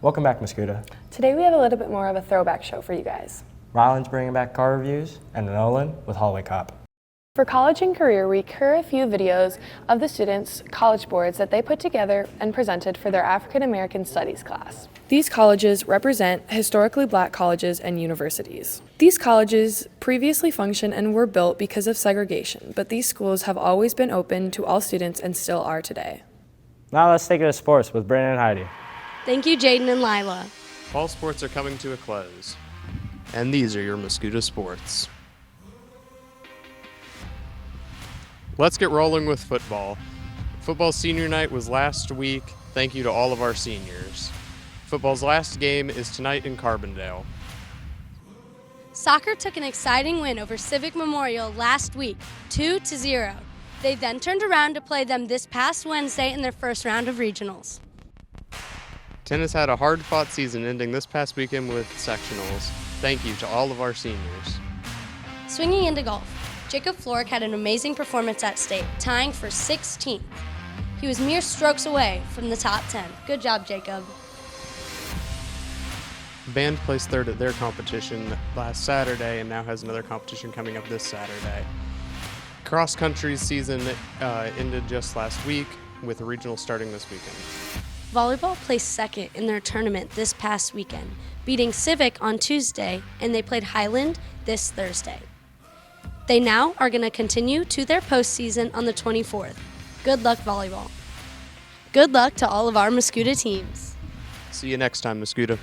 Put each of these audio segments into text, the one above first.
Welcome back, Mascoutah. Today we have a little bit more of a throwback show for you guys. Ryland's bringing back car reviews, and Nolan with Hallway Cop. For College and Career Week, here are a few videos of the students' college boards that they put together and presented for their African American Studies class. These colleges represent historically black colleges and universities. These colleges previously functioned and were built because of segregation, but these schools have always been open to all students and still are today. Now let's take it to sports with Brandon and Heidi. Thank you, Jaden and Lila. Fall sports are coming to a close, and these are your Mascoutah sports. Let's get rolling with football. Football senior night was last week. Thank you to all of our seniors. Football's last game is tonight in Carbondale. Soccer took an exciting win over Civic Memorial last week, 2-0. They then turned around to play them this past Wednesday in their first round of regionals. Tennis had a hard-fought season ending this past weekend with sectionals. Thank you to all of our seniors. Swinging into golf, Jacob Florek had an amazing performance at state, tying for 16th. He was mere strokes away from the top 10. Good job, Jacob. Band placed third at their competition last Saturday and now has another competition coming up this Saturday. Cross country season ended just last week with a regional starting this weekend. Volleyball placed second in their tournament this past weekend, beating Civic on Tuesday, and they played Highland this Thursday. They now are going to continue to their postseason on the 24th. Good luck, volleyball. Good luck to all of our Mascoutah teams. See you next time, Mascoutah.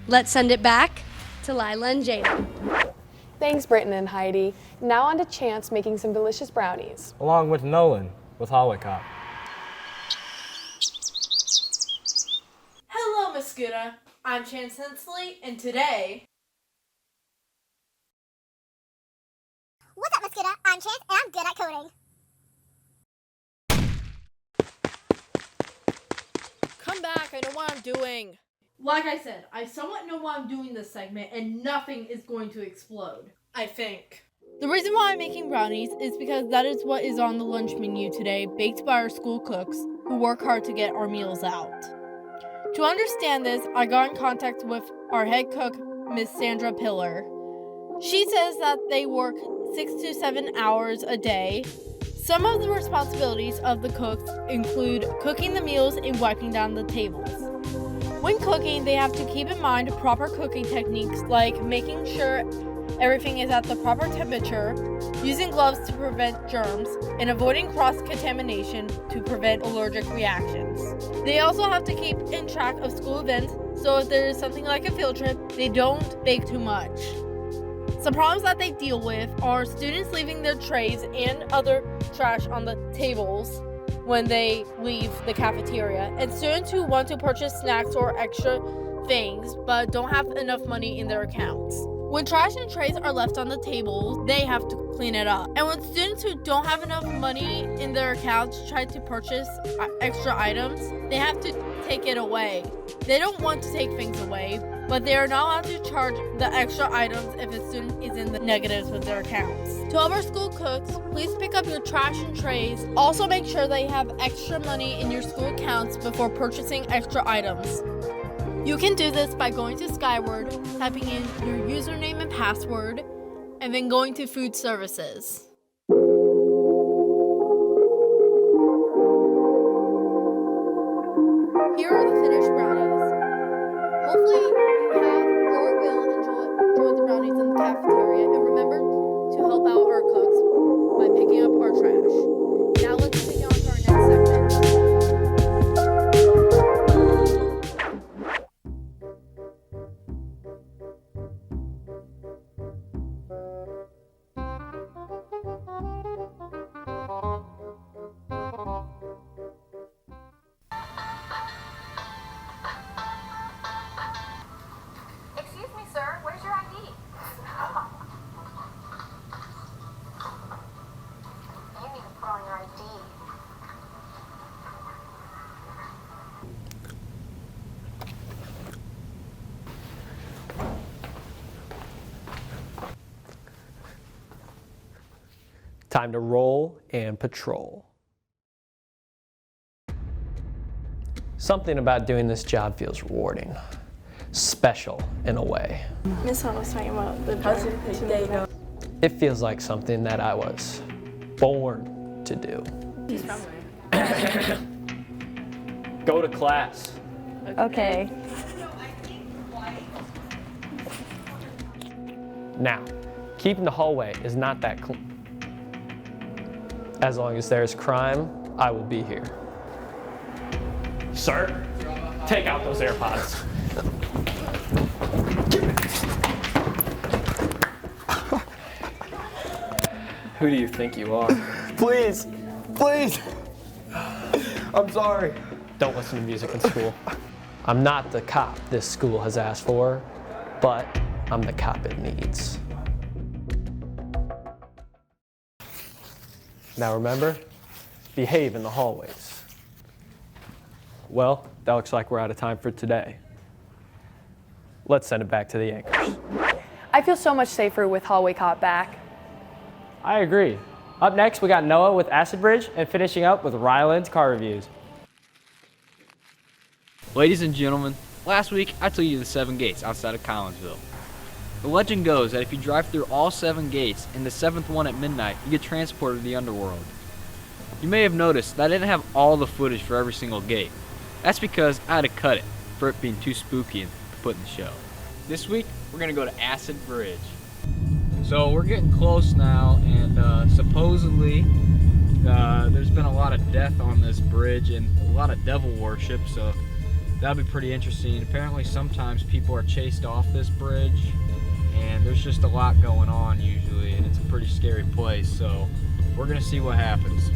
Let's send it back to Lila and Jaden. Thanks, Britton and Heidi. Now on to Chance making some delicious brownies. Along with Nolan with Hallway Cop. Hello, Mascoutah. I'm Chance Hensley, and today... What's up, Mascoutah? I'm Chance, and I'm good at coding. Come back, I know what I'm doing. Like I said, I somewhat know why I'm doing this segment, and nothing is going to explode. I think. The reason why I'm making brownies is because that is what is on the lunch menu today, baked by our school cooks, who work hard to get our meals out. To understand this, I got in contact with our head cook, Miss Sandra Pillar. She says that they work 6 to 7 hours a day. Some of the responsibilities of the cooks include cooking the meals and wiping down the tables. When cooking, they have to keep in mind proper cooking techniques like making sure everything is at the proper temperature, using gloves to prevent germs, and avoiding cross-contamination to prevent allergic reactions. They also have to keep in track of school events, so if there is something like a field trip, they don't bake too much. Some problems that they deal with are students leaving their trays and other trash on the tables when they leave the cafeteria, and students who want to purchase snacks or extra things but don't have enough money in their accounts. When trash and trays are left on the table, they have to clean it up. And when students who don't have enough money in their accounts try to purchase extra items, they have to take it away. They don't want to take things away, but they are not allowed to charge the extra items if a student is in the negatives with their accounts. To all our school cooks, please pick up your trash and trays. Also make sure that you have extra money in your school accounts before purchasing extra items. You can do this by going to Skyward, typing in your username and password, and then going to Food Services. Here are the finished brownies. Hopefully you have or will enjoy the brownies in the cafeteria, and remember to help out our cooks by picking up our trash. Now let's continue on to our next segment. Excuse me, sir. Where's your ID? You need to put on your ID. Time to roll and patrol. Something about doing this job feels rewarding, special in a way. Miss Hunt was talking about the drive. It feels like something that I was born to do. Go to class. Okay. Now, keeping the hallway is not that clean. As long as there's crime, I will be here. Sir, take out those AirPods. Who do you think you are? Please, please. I'm sorry. Don't listen to music in school. I'm not the cop this school has asked for, but I'm the cop it needs. Now remember, behave in the hallways. Well, that looks like we're out of time for today. Let's send it back to the anchors. I feel so much safer with hallway cop back. I agree. Up next, we got Noah with Acid Bridge, and finishing up with Ryland's car reviews. Ladies and gentlemen, last week I took you to the 7 gates outside of Collinsville. The legend goes that if you drive through all 7 gates and the 7th one at midnight, you get transported to the underworld. You may have noticed that I didn't have all the footage for every single gate. That's because I had to cut it for it being too spooky to put in the show. This week, we're going to go to Acid Bridge. So we're getting close now, and supposedly there's been a lot of death on this bridge and a lot of devil worship, so that'll be pretty interesting. Apparently sometimes people are chased off this bridge, and there's just a lot going on usually, and it's a pretty scary place, so we're gonna see what happens.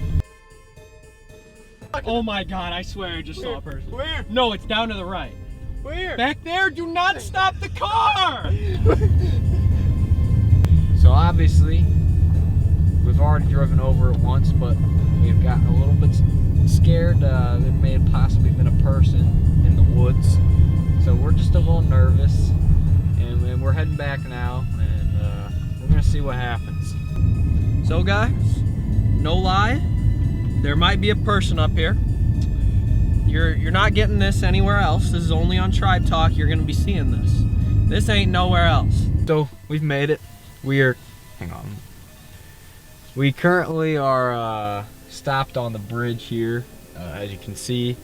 Oh my God, I swear I just saw a person. Where? No, it's down to the right. Where? Back there, do not stop the car! So obviously, we've already driven over it once, but we've gotten a little bit scared. There may have possibly been a person in the woods. So we're just a little nervous, and we're heading back now, and we're gonna see what happens. So guys, no lie, there might be a person up here. You're not getting this anywhere else. This is only on Tribe Talk. You're gonna be seeing this. This ain't nowhere else. So we've made it. Hang on. We currently are stopped on the bridge here, as you can see.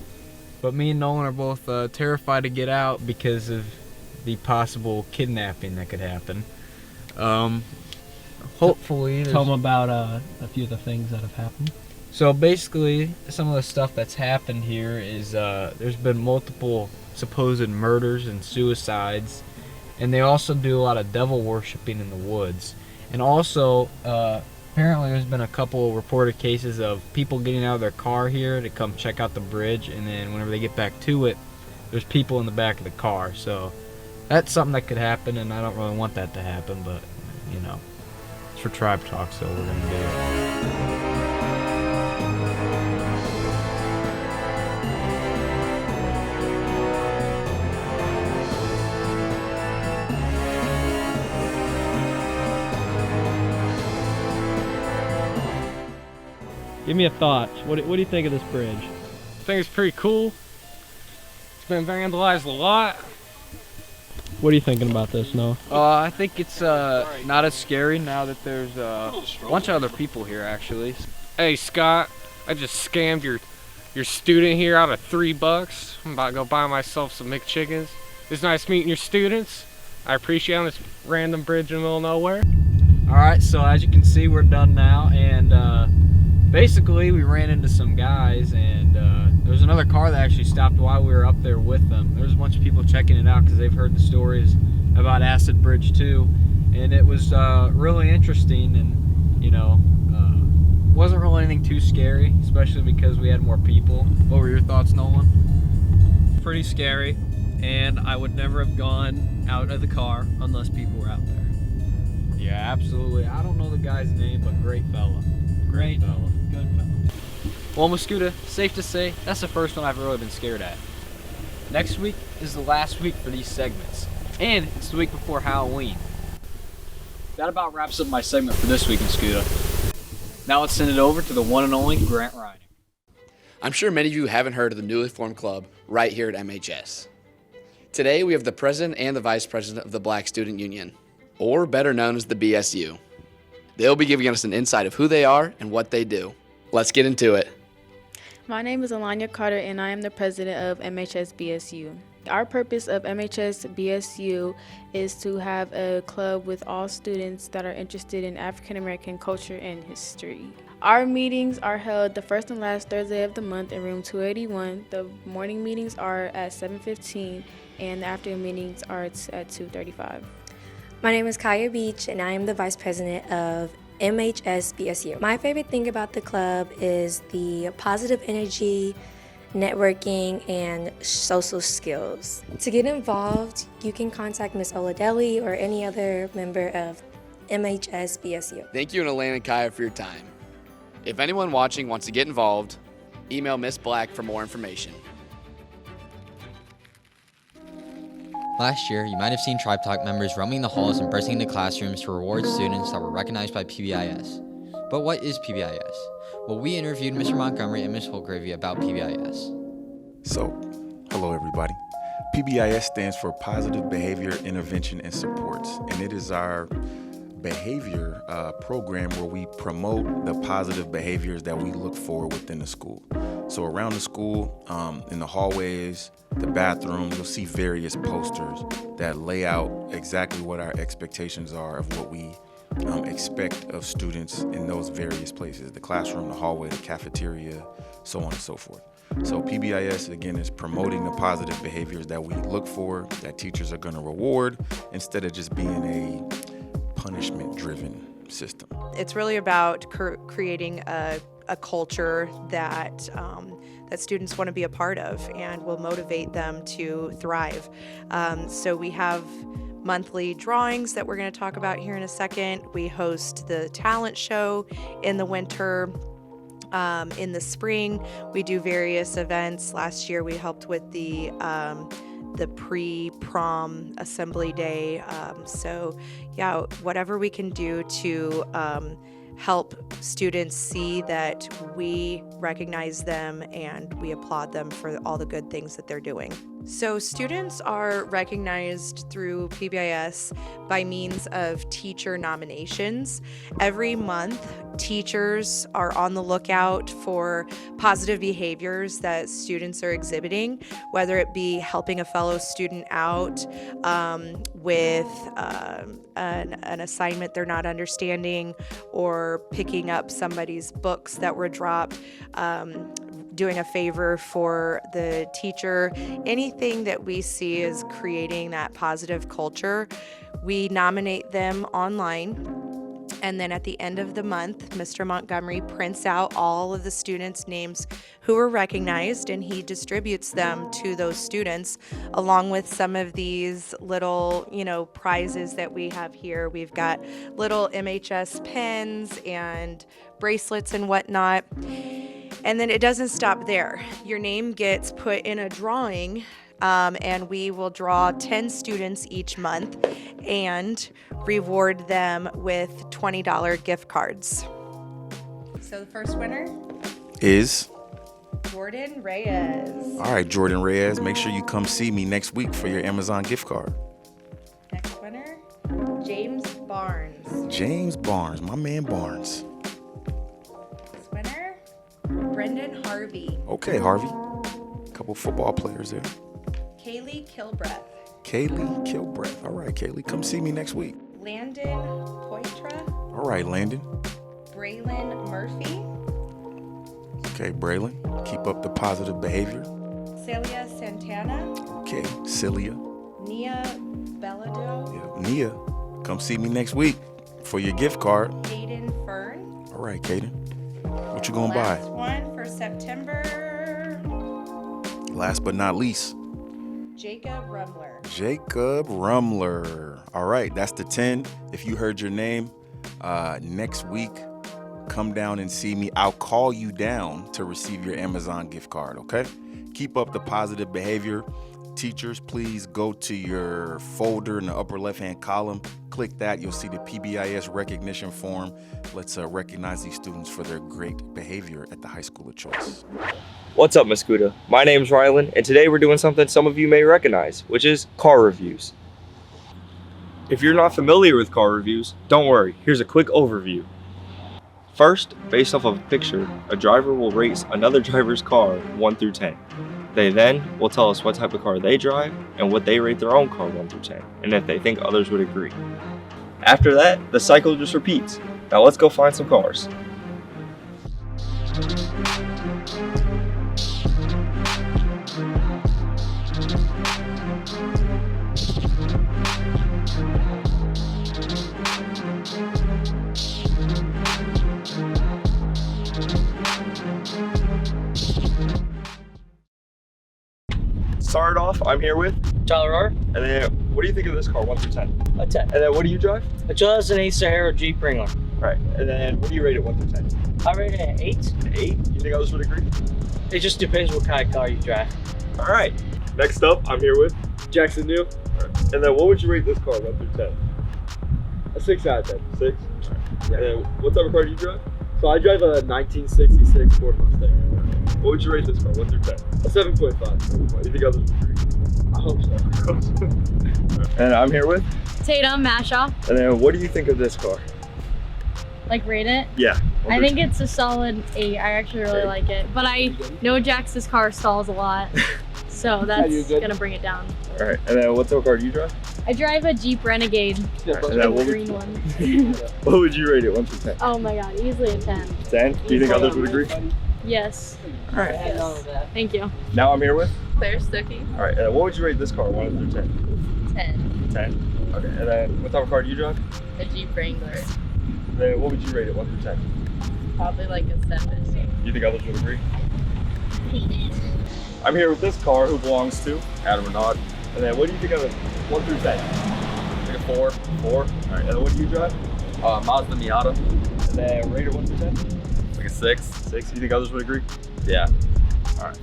But me and Nolan are both terrified to get out because of the possible kidnapping that could happen. Hopefully, Tell them about a few of the things that have happened. So basically, some of the stuff that's happened here is there's been multiple supposed murders and suicides, and they also do a lot of devil worshiping in the woods. And also, apparently there's been a couple reported cases of people getting out of their car here to come check out the bridge, and then whenever they get back to it, there's people in the back of the car. So that's something that could happen, and I don't really want that to happen, but you know, it's for Tribe Talk, so we're gonna do it. Give me a thought. What do you think of this bridge? I think it's pretty cool. It's been vandalized a lot. What are you thinking about this, Noah? I think it's not as scary now that there's a bunch of other people here, actually. Hey Scott, I just scammed your student here out of $3. I'm about to go buy myself some McChickens. It's nice meeting your students. I appreciate it on this random bridge in the middle of nowhere. Alright, so as you can see, we're done now, and basically we ran into some guys, and there was another car that actually stopped while we were up there with them. There was a bunch of people checking it out because they've heard the stories about Acid Bridge too, and it was really interesting, and you know, wasn't really anything too scary, especially because we had more people. What were your thoughts, Nolan? Pretty scary, and I would never have gone out of the car unless people were out there. Yeah, absolutely. I don't know the guy's name, but great fella. Great fella. Good fella. Well, Mascoutah, safe to say, that's the first one I've really been scared at. Next week is the last week for these segments, and it's the week before Halloween. That about wraps up my segment for this week in Mascoutah. Now let's send it over to the one and only Grant Reiner. I'm sure many of you haven't heard of the newly formed club right here at MHS. Today we have the president and the vice president of the Black Student Union, or better known as the BSU. They'll be giving us an insight of who they are and what they do. Let's get into it. My name is Alanya Carter, and I am the president of MHS BSU. Our purpose of MHS BSU is to have a club with all students that are interested in African American culture and history. Our meetings are held the first and last Thursday of the month in room 281. The morning meetings are at 7:15 and the afternoon meetings are at 2:35. My name is Kaya Beach and I am the vice president of MHS BSU. My favorite thing about the club is the positive energy, networking, and social skills. To get involved, you can contact Ms. Oladelli or any other member of MHS BSU. Thank you, and Elaine and Kaya, for your time. If anyone watching wants to get involved, email Miss Black for more information. Last year, you might have seen Tribe Talk members roaming the halls and bursting into classrooms to reward students that were recognized by PBIS. But what is PBIS? Well, we interviewed Mr. Montgomery and Ms. Holgravy about PBIS. So, hello everybody. PBIS stands for Positive Behavior Intervention and Supports, and it is our behavior program where we promote the positive behaviors that we look for within the school. So around the school, in the hallways, the bathroom, you'll see various posters that lay out exactly what our expectations are of what we expect of students in those various places, the classroom, the hallway, the cafeteria, so on and so forth. So PBIS, again, is promoting the positive behaviors that we look for, that teachers are going to reward, instead of just being a punishment-driven system. It's really about creating a culture that that students want to be a part of and will motivate them to thrive. So we have monthly drawings that we're going to talk about here in a second. We host the talent show in the winter. In the spring, we do various events. Last year, we helped with the pre-prom assembly day. So yeah, whatever we can do to help students see that we recognize them and we applaud them for all the good things that they're doing. So students are recognized through PBIS by means of teacher nominations. Every month, teachers are on the lookout for positive behaviors that students are exhibiting, whether it be helping a fellow student out with an assignment they're not understanding, or picking up somebody's books that were dropped, doing a favor for the teacher. Anything that we see is creating that positive culture. We nominate them online. And then at the end of the month, Mr. Montgomery prints out all of the students' names who were recognized, and he distributes them to those students, along with some of these little, prizes that we have here. We've got little MHS pens and bracelets and whatnot. And then it doesn't stop there. Your name gets put in a drawing, and we will draw 10 students each month and reward them with $20 gift cards. So the first winner is Jordan Reyes. All right, Jordan Reyes, make sure you come see me next week for your Amazon gift card. Next winner, James Barnes. James Barnes, my man Barnes. This winner, Brendan Harvey. Okay, Harvey. A couple football players there. Kaylee Kilbreath. Kaylee Kilbreath. All right, Kaylee, come see me next week. Landon Poitra. All right, Landon. Braylon Murphy. Okay, Braylon, keep up the positive behavior. Celia Santana. Okay, Celia. Nia Bellado. Yeah, Nia, come see me next week for your gift card. Caden Fern. All right, Caden. What you gonna buy? Last one for September. Last but not least, Jacob Rumler. Jacob Rumler. All right, that's the 10. If you heard your name, next week, come down and see me. I'll call you down to receive your Amazon gift card, okay? Keep up the positive behavior. teachers, please go to your folder in the upper left-hand column. Click that, you'll see the PBIS recognition form. Let's recognize these students for their great behavior at the high school of choice. What's up, Mascoutah? My name's Rylan, and today we're doing something some of you may recognize, which is car reviews. If you're not familiar with car reviews, don't worry, here's a quick overview. First, based off of a picture, a driver will rate another driver's car 1 through 10. They then will tell us what type of car they drive and what they rate their own car 1 through 10, and if they think others would agree. After that, the cycle just repeats. Now let's go find some cars. Start off, I'm here with Tyler. And then, what do you think of this car, 1 through 10? A 10. And then, what do you drive? A 2008 Sahara Jeep Wrangler. Right. And then, what do you rate it, 1 through 10? I rate it an 8. An 8? You think others would agree? It just depends what kind of car you drive. All right. Next up, I'm here with Jackson New. Right. And then, what would you rate this car, 1 through 10? A 6 out of 10. 6? Right. Yeah. And then, what type of car do you drive? So I drive a 1966 Ford Mustang. What would you rate this car, 1 through 10? A 7.5. You think others would agree? I hope so. And I'm here with Tatum Mashaw. And then, what do you think of this car? Like, rate it? Yeah. I think it's a solid 8. I actually really like it. But I know Jax's car stalls a lot. So that's gonna bring it down. All right. And then, what type of car do you drive? I drive a Jeep Renegade. Right. And then, The green one. What would you rate it, 1 through 10? Oh my god, easily a 10. 10? Do you think others would agree? Yes. All right. Yes. Thank you. Now I'm here with Claire Stuckey. All right. What would you rate this car, 1 through 10? 10. 10. Okay. And then, what type of car do you drive? A Jeep Wrangler. Then, what would you rate it, 1 through 10? Probably like a 7. You think others would agree? I'm here with this car who belongs to Adam Renaud. And then, what do you think of it, 1 through 10? Like a 4. 4. All right. And then, what do you drive? Mazda Miata. And then, rate it 1 through 10? Like a 6. 6. You think others would agree? Yeah. All right.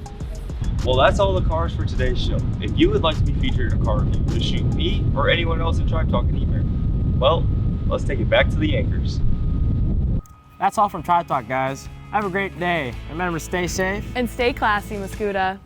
Well, that's all the cars for today's show. If you would like to be featured in a car review, just shoot me or anyone else in Tribe Talk an email. Well, let's take it back to the anchors. That's all from Tri Talk, guys. Have a great day. Remember, stay safe And stay classy, Mascoutah.